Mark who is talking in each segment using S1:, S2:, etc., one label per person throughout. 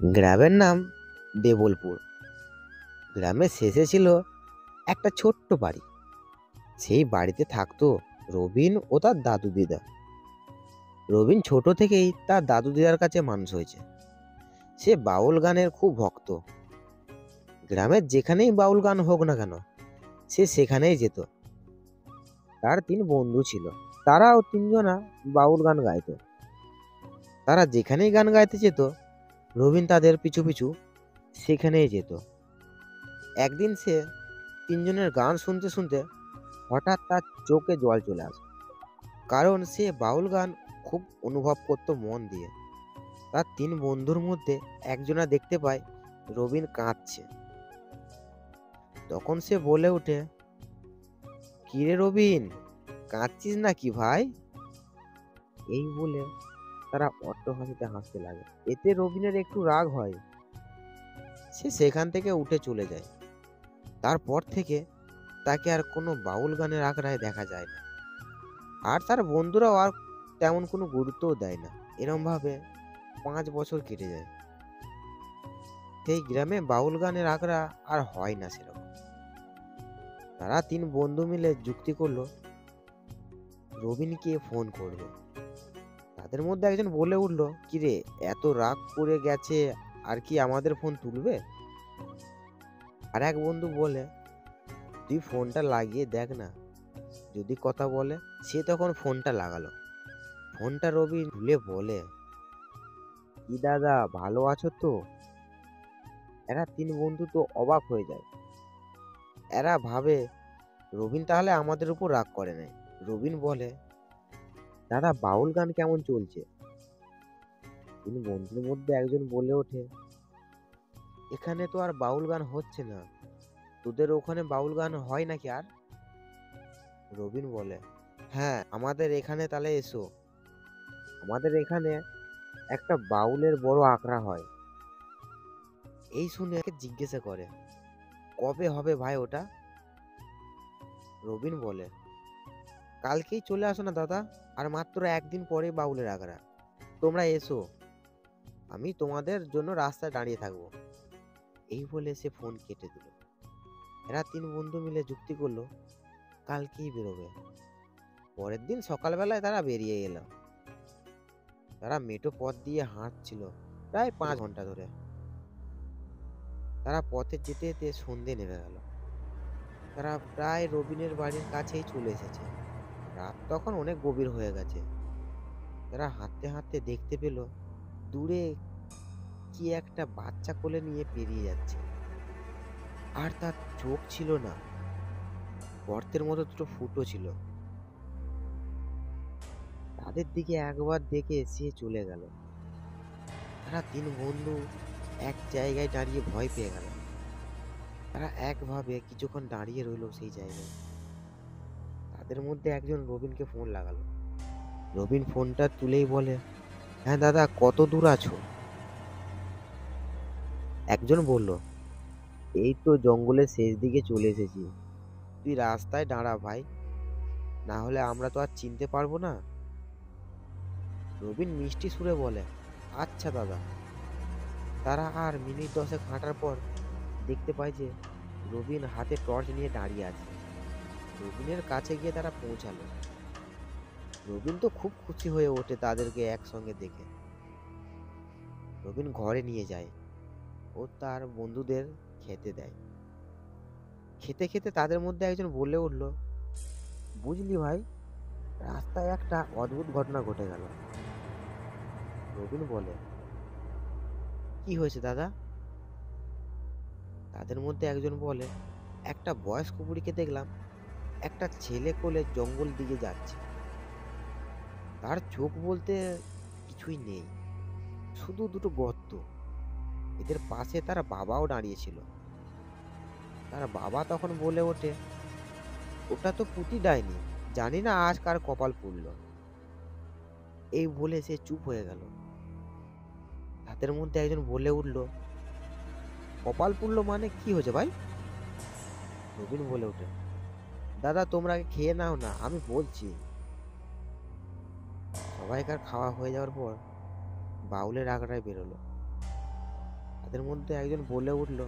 S1: গ্রামের নাম দেবলপুর। গ্রামের শেষে ছিল একটা ছোট্ট বাড়ি। সেই বাড়িতে থাকতো রবিন ও তার দাদু দিদা। রবিন ছোট থেকেই তার দাদু দিদার কাছে মানুষ হয়েছে। সে বাউল গানের খুব ভক্ত। গ্রামের যেখানেই বাউল গান হোক না কেন, সে সেখানেই যেত। তার তিন বন্ধু ছিল, তারাও তিনজনা বাউল গান গাইতো। তারা যেখানেই গান গাইতে যেত, রবিন তাদের পিছু পিছু সেখানেই যেত। একদিন সে তিনজনের গান শুনতে শুনতে হঠাৎ তার চোখে জল চলে আসে, কারণ সে বাউল গান খুব অনুভব করত মন দিয়ে। তার তিন বন্ধুর মধ্যে একজনা দেখতে পায় রবিন কাঁদছে। তখন সে বলে ওঠে, কিরে রবিন, কাঁদছিস নাকি ভাই? এই বলে তারা অট্টহাসিতে হাসতে লাগে। এতে রবিনের একটু রাগ হয়। সে সেখান থেকে উঠে চলে যায়। তারপর থেকে তাকে আর কোনো বাউল গানের আখড়ায় দেখা যায় না। আর তার বন্ধুরাও আর তেমন কোনো গুরুত্বও দেয় না। এরম ভাবে 5 বছর কেটে যায়। সেই গ্রামে বাউল গানের আখড়া আর হয় না সেরকম। তারা তিন বন্ধু মিলে যুক্তি করলো রবিনকে ফোন করবে। তাদের মধ্যে একজন বলে উঠলো, কিরে, এত রাগ করে গেছে, আর কি আমাদের ফোন তুলবে? আর এক বন্ধু বলে, তুই ফোনটা লাগিয়ে দেখ না, যদি কথা বলে। সে তখন ফোনটা লাগালো। ফোনটা রবি তুলে বলে, কি দাদা, ভালো আছো তো? এরা তিন বন্ধু তো অবাক হয়ে যায়। এরা ভাবে রবিন তাহলে আমাদের উপর রাগ করে নাই। রবিন বলে, দাদা, বাউল গান কেমন চলছে? তিন বন্ধুর মধ্যে একজন বলে ওঠে, এখানে তো আর বাউল গান হচ্ছে না। তোদের ওখানে বাউল গান হয় নাকি আর? রবিন বলে, হ্যাঁ, আমাদের এখানে তাহলে এসো। আমাদের এখানে একটা বাউলের বড় আখড়া হয়। এই শুনে জিজ্ঞাসা করে, কবে হবে ভাই ওটা? রবিন বলে, কালকেই চলে আসো না দাদা, আর মাত্র একদিন পরে বাউলের আখড়া। তোমরা এসো, আমি তোমাদের জন্য রাস্তায় দাঁড়িয়ে থাকবো। এই বলে সে ফোন কেটে দিল। এরা তিন বন্ধু মিলে যুক্তি করলো কালকেই বেরোবে। পরের দিন সকালবেলায় তারা বেরিয়ে এলো। তারা মেঠো পথ দিয়ে হাঁটছিল প্রায় 5 ঘন্টা ধরে। তারা পথে যেতে যেতে সন্ধে নেমে গেল। তারা প্রায় রবিনের বাড়ির কাছেই চলে এসেছে। রাত তখন অনেক গভীর হয়ে গেছে। তারা হাঁটতে হাঁটতে দেখতে পেল দূরে কি একটা বাচ্চা কোলে নিয়ে পেরিয়ে যাচ্ছে। আর তার চোখ ছিল না, গর্তের মতো দুটো ফুটো ছিল। তাদের দিকে একবার দেখে সে চলে গেল। তারা তিন বন্ধু এক জায়গায় দাঁড়িয়ে ভয় পেয়ে গেল। তারা একভাবে কিছুক্ষণ দাঁড়িয়ে রইল সেই জায়গায়। তাদের মধ্যে একজন রবিনকে ফোন লাগালো। রবিন ফোনটা তুলেই বলে, হ্যাঁ দাদা, কত দূর আছো? একজন বলল, এই তো জঙ্গলের শেষ দিকে চলে এসেছি। তুই রাস্তায় দাঁড়া ভাই, না হলে আমরা তো আর চিনতে পারবো না। রবিন মিষ্টি সুরে বলে, আচ্ছা দাদা। তারা আর মিনিট 10 হাঁটার পর দেখতে পায় যে রবিন হাতে টর্চ নিয়ে দাঁড়িয়ে আছে। রবিনের কাছে গিয়ে তারা পৌঁছালো। রবিন তো খুব খুশি হয়ে ওঠে তাদেরকে একসঙ্গে দেখে। রবিন ঘরে নিয়ে যায় ও তার বন্ধুদের খেতে দেয়। খেতে খেতে তাদের মধ্যে একজন বলে উঠল, বুঝলি ভাই, রাস্তায় একটা অদ্ভুত ঘটনা ঘটে গেল। রবিন বলে, কি হয়েছে দাদা? তাদের মধ্যে একজন বলে, একটা বয়স্ক বুড়িকে দেখলাম একটা ছেলে কোলে জঙ্গল দিকে যাচ্ছে। তার চোখ বলতে কিছুই নেই, শুধু দুটো গর্ত। এদের পাশে তার বাবাও দাঁড়িয়েছিল। তার বাবা তখন বলে ওঠে, ওটা তো পুঁতি ডাইনি, জানি না আজ কার কপাল পুড়ল। এই বলে সে চুপ হয়ে গেল। তাদের মধ্যে একজন বলে উঠল, কপাল পুড়লো মানে কি হয়েছে ভাই? রবিন বলে ওঠে, দাদা, তোমরা আগে খেয়ে নাও না, আমি বলছি। সবাইকার খাওয়া হয়ে যাওয়ার পর বাউলের আখড়ায় বেরোলো। তাদের মধ্যে একজন বলে উঠল,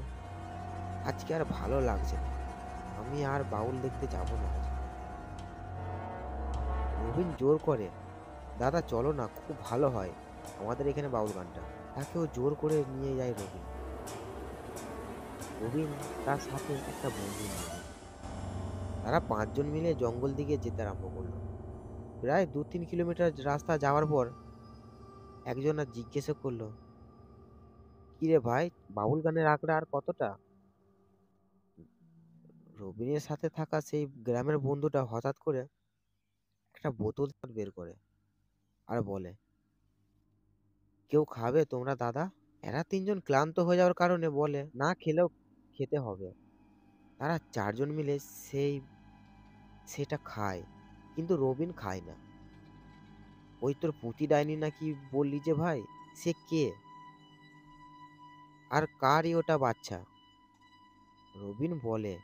S1: আজকে আর ভালো লাগছে না, আমি আর বাউল দেখতে যাব না আজ। রবিন জোর করে, দাদা চলো না, খুব ভালো হয় আমাদের এখানে বাউল গানটা। তাকেও জোর করে নিয়ে যায় রবিন। রবিন তার সাথে একটা বন্ধু নিয়ে যায়। তারা 5 জন মিলে জঙ্গল দিকে যেতে আরম্ভ করলো। প্রায় 2-3 কিলোমিটার রাস্তা যাওয়ার পর একজন আর জিজ্ঞাসা করলো, কি রে ভাই, বাউল গানের আঁকড়া আর কতটা? রবিনের সাথে থাকা সেই গ্রামের বন্ধুটা হঠাৎ করে একটা বোতল বের করে আর বলে, কেউ খাবে তোমরা দাদা? এরা 3জন ক্লান্ত হয়ে যাওয়ার কারণে বলে না খেলেও খেতে হবে। তারা 4জন মিলে সেটা খায়, কিন্তু রবিন খায় না। ওই তোর পুঁতি ডাইনি নাকি বললি যে ভাই, সে কে আর কারই ওটা বাচ্চা? রবিন বলে,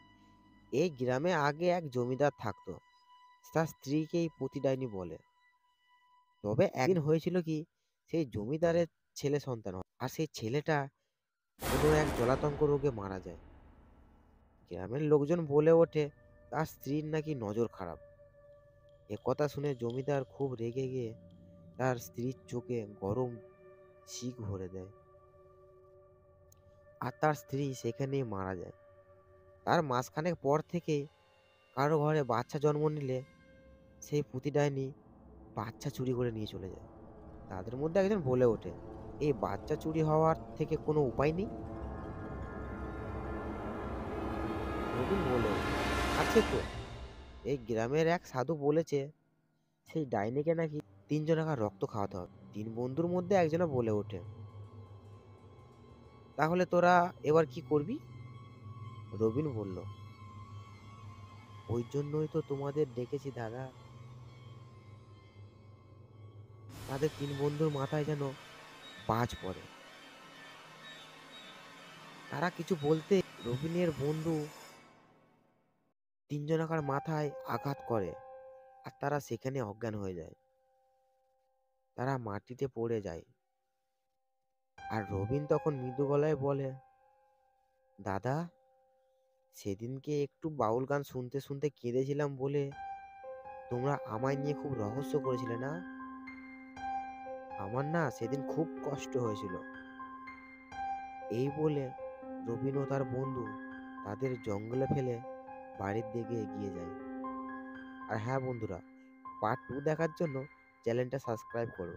S1: এই গ্রামে আগে এক জমিদার থাকতো, তার স্ত্রীকে এই পুঁতি ডাইনি বলে। তবে একদিন হয়েছিল কি, সেই জমিদারের ছেলে সন্তান হয়, আর সেই ছেলেটা কোনো এক জলাতঙ্ক রোগে মারা যায়। গ্রামের লোকজন বলে ওঠে তার স্ত্রীর নাকি নজর খারাপ। একথা শুনে জমিদার খুব রেগে গিয়ে তার স্ত্রীর চোখে গরম শিক ভরে দেয়, আর তার স্ত্রী সেখানেই মারা যায়। তার মাসখানেক পর থেকে কারো ঘরে বাচ্চা জন্ম নিলে সেই পুঁতি ডাইনি বাচ্চা চুরি করে নিয়ে চলে যায়। তাদের মধ্যে একজন বলে ওঠে, এই বাচ্চা চুরি হওয়ার থেকে কোনো উপায় নেই? রবিন বলে ওঠে, আছে তো, এই গ্রামের এক সাধু বলেছে সেই ডাইনিকে নাকি 3 জনাকার রক্ত খাওয়াতে হবে। 3 বন্ধুর মধ্যে একজনা বলে ওঠে, তাহলে তোরা এবার কি করবি? রবিন বলল, ওই জন্যই তো তোমাদের ডেকেছি দাদা। তাদের 3 বন্ধুর মাথায় যেন বাজ পড়ে। তারা কিছু বলতে রবিনের বন্ধু 3 জনাকার মাথায় আঘাত করে, আর তারা সেখানে অজ্ঞান হয়ে যায়। তারা মাটিতে পড়ে যায়। আর রবিন তখন মৃদু গলায় বলে, দাদা, সেদিনকে একটু বাউল গান শুনতে শুনতে কেঁদেছিলাম বলে তোমরা আমায় নিয়ে খুব রহস্য করেছিলে না? আমার না সেদিন খুব কষ্ট হয়েছিল। এই বলে রবিন ও তার বন্ধু তাদের জঙ্গলে ফেলে বাড়ির দিকে এগিয়ে যায়। আর হ্যাঁ বন্ধুরা, পার্ট 2 দেখার জন্য চ্যানেলটা সাবস্ক্রাইব করো।